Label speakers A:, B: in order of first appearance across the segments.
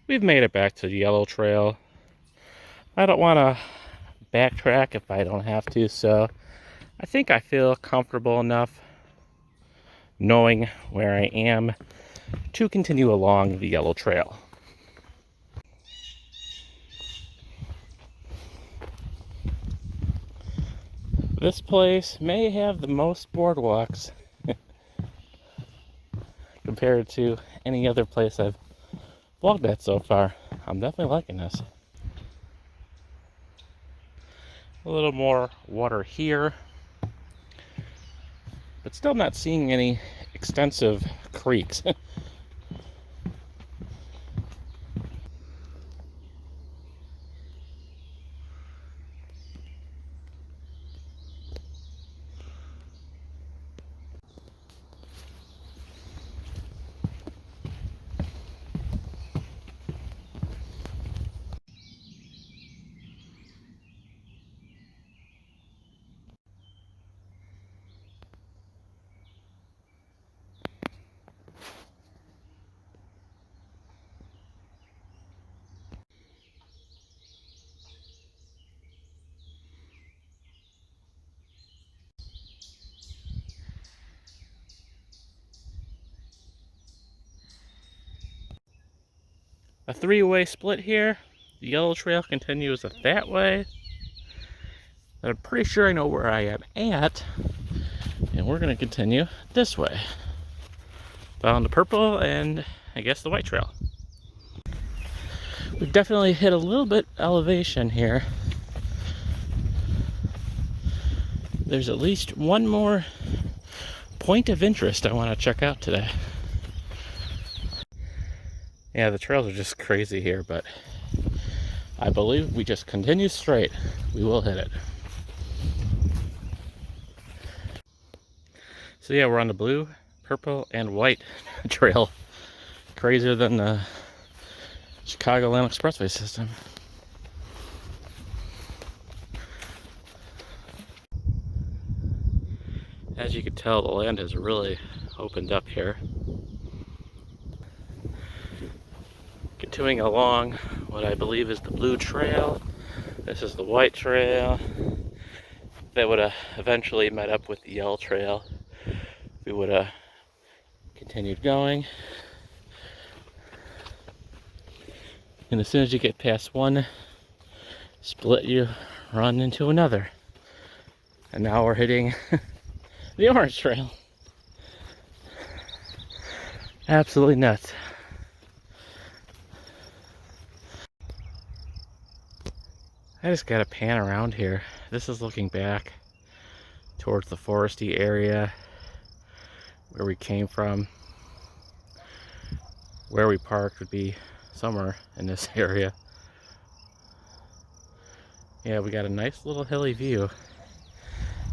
A: We've made it back to the Yellow Trail. I don't want to backtrack if I don't have to, so I think I feel comfortable enough knowing where I am to continue along the Yellow Trail. This place may have the most boardwalks compared to any other place I've vlogged at so far. I'm definitely liking this. A little more water here, but still not seeing any extensive creeks. A three-way split here. The Yellow Trail continues that way. But I'm pretty sure I know where I am at. And we're going to continue this way. Found the purple and I guess the white trail. We've definitely hit a little bit elevation here. There's at least one more point of interest I want to check out today. Yeah, the trails are just crazy here, but I believe we just continue straight. We will hit it. So yeah, we're on the blue, purple, and white trail. Crazier than the Chicagoland Expressway system. As you can tell, the land has really opened up here. Continuing along what I believe is the blue trail. This is the white trail. That would have eventually met up with the yellow trail. We would have continued going. And as soon as you get past one split, you run into another. And now we're hitting the orange trail. Absolutely nuts. I just gotta pan around here. This is looking back towards the foresty area where we came from. Where we parked would be somewhere in this area. Yeah, we got a nice little hilly view.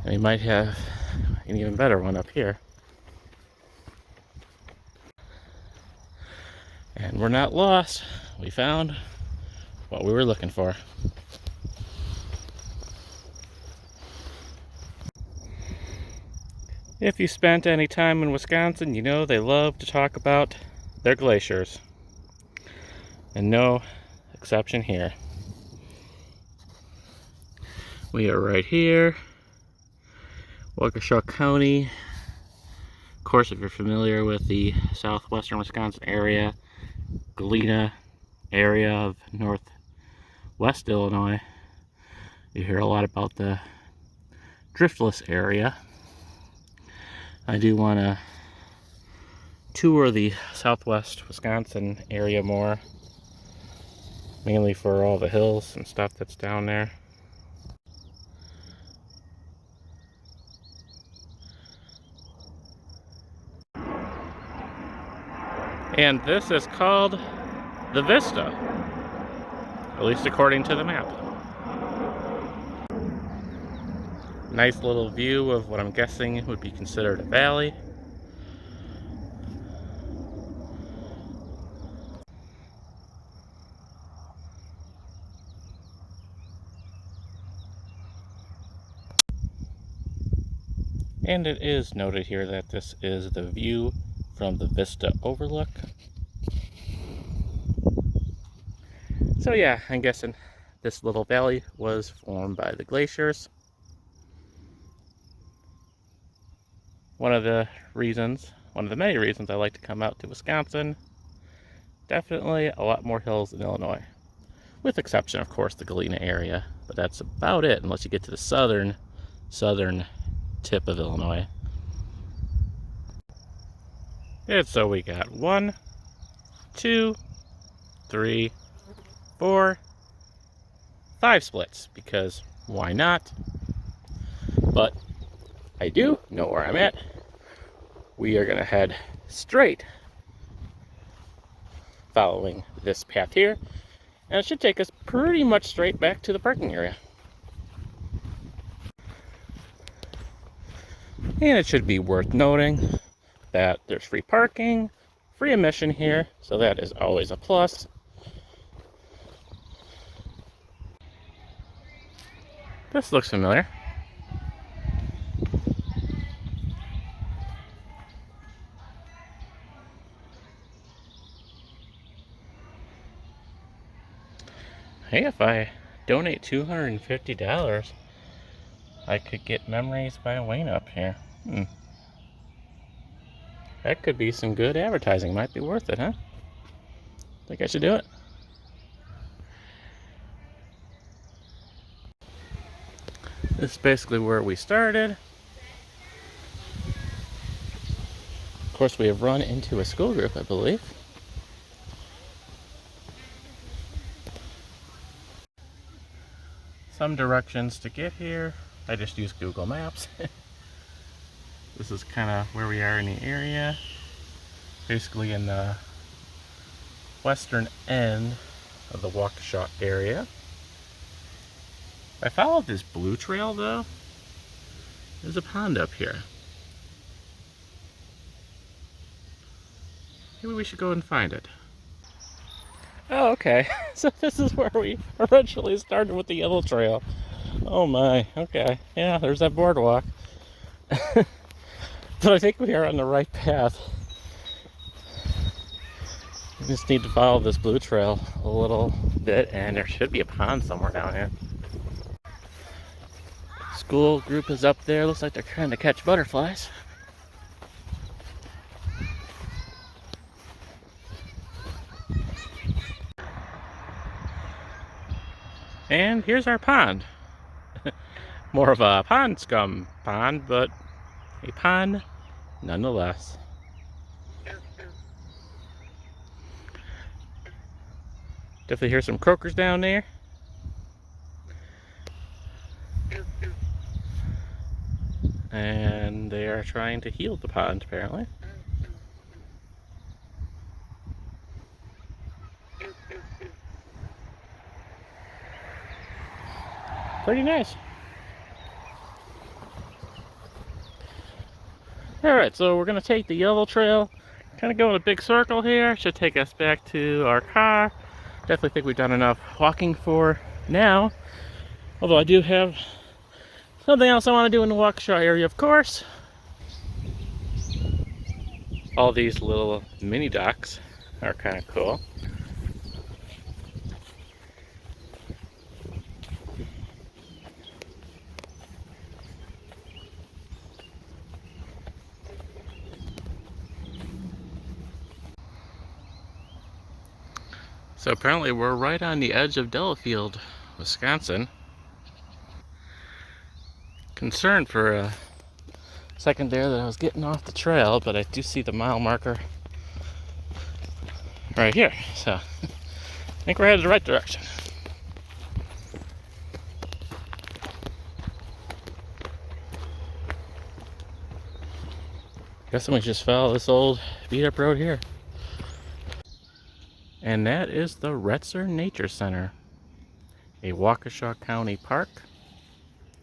A: And we might have an even better one up here. And we're not lost. We found what we were looking for. If you spent any time in Wisconsin, you know they love to talk about their glaciers. And no exception here. We are right here, Waukesha County. Of course, if you're familiar with the southwestern Wisconsin area, Galena area of northwest Illinois, you hear a lot about the driftless area. I do want to tour the southwest Wisconsin area more, mainly for all the hills and stuff that's down there. And this is called the Vista, at least according to the map. Nice little view of what I'm guessing would be considered a valley. And it is noted here that this is the view from the Vista overlook. So yeah, I'm guessing this little valley was formed by the glaciers. One of the many reasons I like to come out to Wisconsin. Definitely a lot more hills than Illinois. With exception, of course, the Galena area. But that's about it, unless you get to the southern tip of Illinois. And so we got 1, 2, 3, 4, 5 splits, because why not? But I do know where I'm at. We are gonna head straight following this path here, and it should take us pretty much straight back to the parking area. And it should be worth noting that there's free parking, free admission here, so that is always a plus. This looks familiar. Hey, if I donate $250, I could get Memories by Wayne up here. That could be some good advertising. Might be worth it, huh? Think I should do it? This is basically where we started. Of course, we have run into a school group, I believe. Some directions to get here. I just use Google Maps. This is kind of where we are in the area. Basically in the western end of the Waukesha area. If I followed this blue trail though, there's a pond up here. Maybe we should go and find it. Oh, okay. So this is where we originally started with the yellow trail. Oh my, okay. Yeah, there's that boardwalk. But I think we are on the right path. We just need to follow this blue trail a little bit, and there should be a pond somewhere down here. School group is up there. Looks like they're trying to catch butterflies. And here's our pond. More of a pond scum pond, but a pond nonetheless. Definitely hear some croakers down there. And they are trying to heal the pond, apparently. Pretty nice. Alright, so we're going to take the yellow trail, kind of go in a big circle here. Should take us back to our car. Definitely think we've done enough walking for now. Although I do have something else I want to do in the Waukesha area, of course. All these little mini docks are kind of cool. So apparently we're right on the edge of Delafield, Wisconsin. Concerned for a second there that I was getting off the trail, but I do see the mile marker right here. So I think we're headed the right direction. Guessing we just follow this old beat up road here. And that is the Retzer Nature Center, a Waukesha County park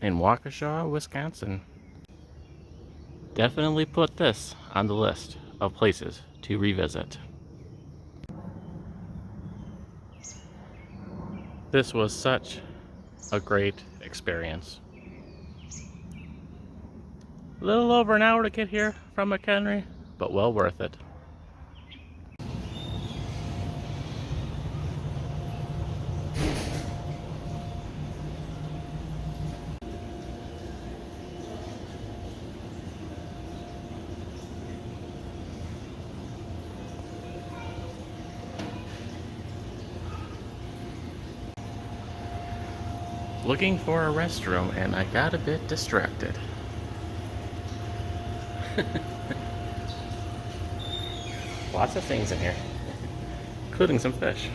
A: in Waukesha, Wisconsin. Definitely put this on the list of places to revisit. This was such a great experience. A little over an hour to get here from McHenry, but well worth it. looking for a restroom and I got a bit distracted. Lots of things in here, including some fish.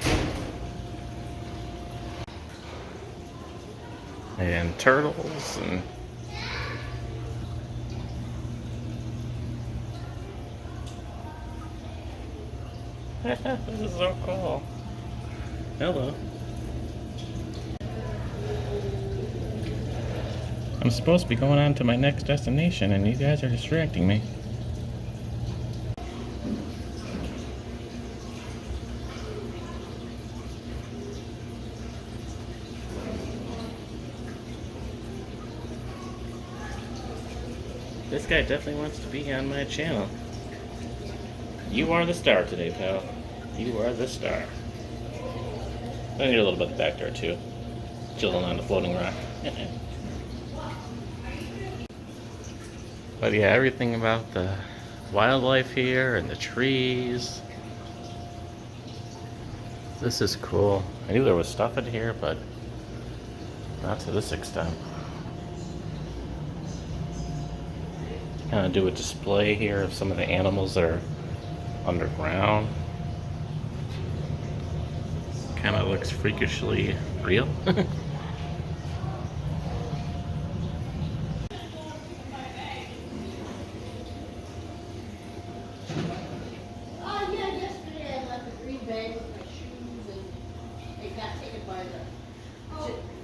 A: And turtles and this is so cool. Hello. I'm supposed to be going on to my next destination and you guys are distracting me. This guy definitely wants to be on my channel. You are the star today, pal. You are the star. I need a little bit back there too. Chilling on the floating rock. But yeah, everything about the wildlife here and the trees. This is cool. I knew there was stuff in here, but not to this extent. Kind of do a display here of some of the animals that are underground. Kind of looks freakishly real.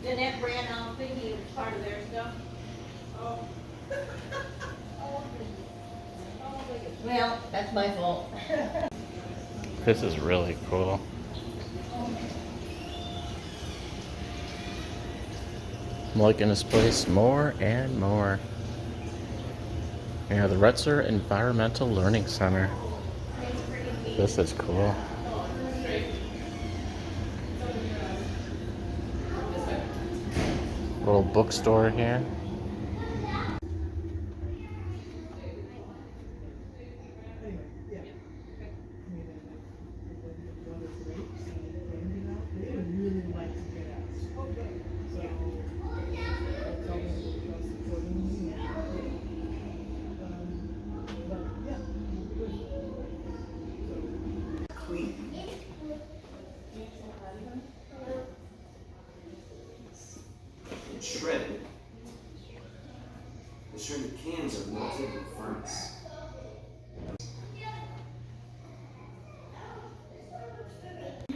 B: Jeanette ran out thinking it was part of their stuff. Oh. Well, that's my fault.
A: This is really cool. I'm liking this place more and more. Yeah, the Retzer Environmental Learning Center. This is cool. Little bookstore here.
C: Shredded. The shredded cans are melted in the furnace.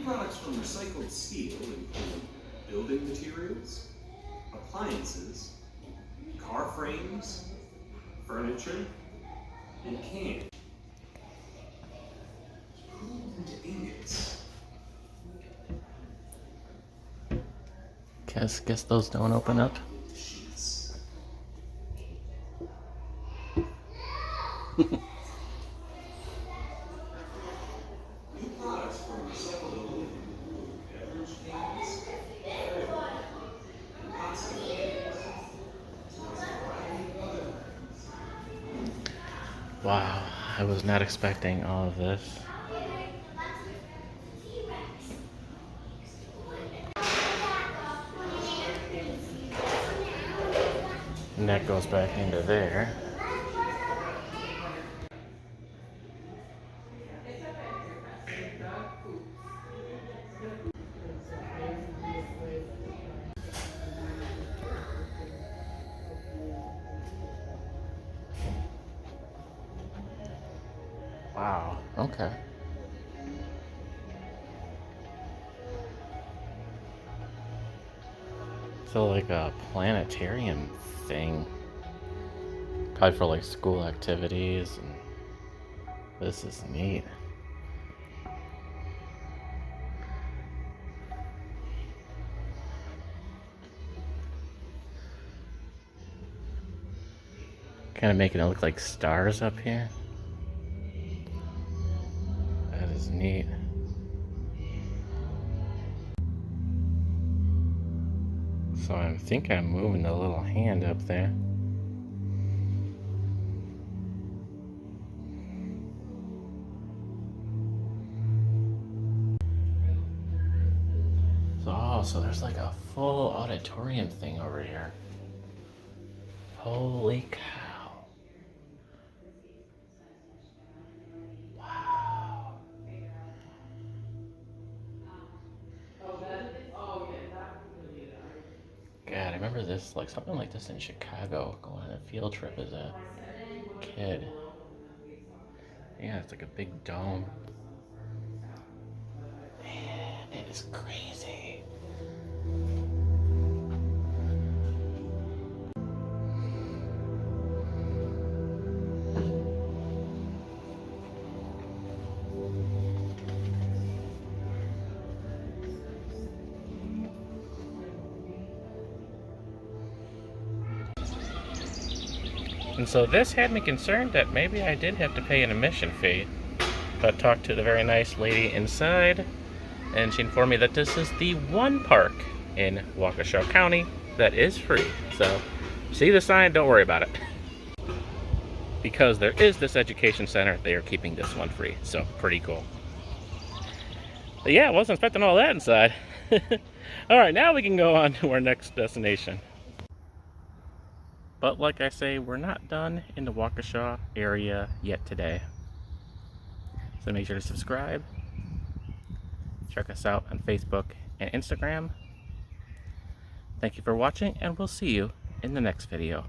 C: Products from recycled steel include building materials, appliances, car frames, furniture, and cans. Cooled into ingots.
A: Guess those don't open up. Wow, I was not expecting all of this. And that goes back into there. Wow, okay. So like a planetarium thing. Probably for like school activities, and this is neat. Kind of making it look like stars up here. That is neat. So I think I'm moving the little hand up there. So Oh, so there's like a full auditorium thing over here. Holy cow. Wow. God, I remember this, like something like this in Chicago, going on a field trip as a kid. Yeah, it's like a big dome. Man, it is crazy. And so this had me concerned that maybe I did have to pay an admission fee. But talked to the very nice lady inside, and she informed me that this is the one park in Waukesha County that is free. So, see the sign, don't worry about it. Because there is this education center, they are keeping this one free. So, pretty cool. But yeah, I wasn't expecting all that inside. Alright, now we can go on to our next destination. But like I say, we're not done in the Waukesha area yet today. So make sure to subscribe. Check us out on Facebook and Instagram. Thank you for watching, and we'll see you in the next video.